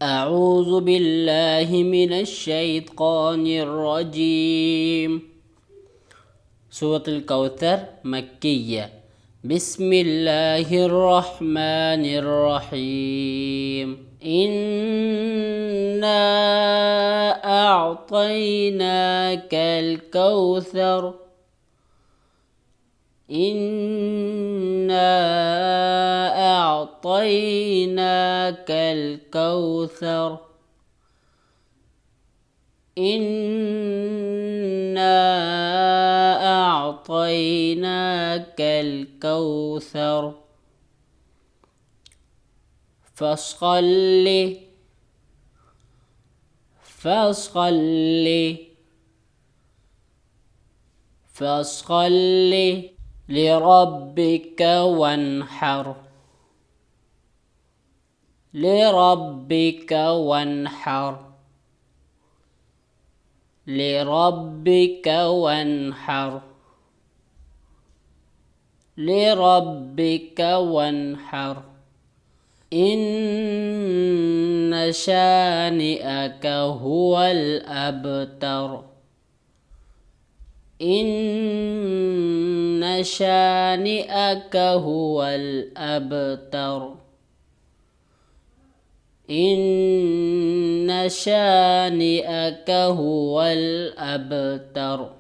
أعوذ بالله من الشيطان الرجيم. سورة الكوثر مكية. بسم الله الرحمن الرحيم. إنا أعطيناك الكوثر. إنا أعطيناك الكوثر. إنا أعطيناك الكوثر فاصل لربك وانحر. لربك وانحر. لربك وانحر. لربك وانحر. إن شانئك هو الأبتر. إن شانئك هو الأبتر. إن شانئك هو الأبتر.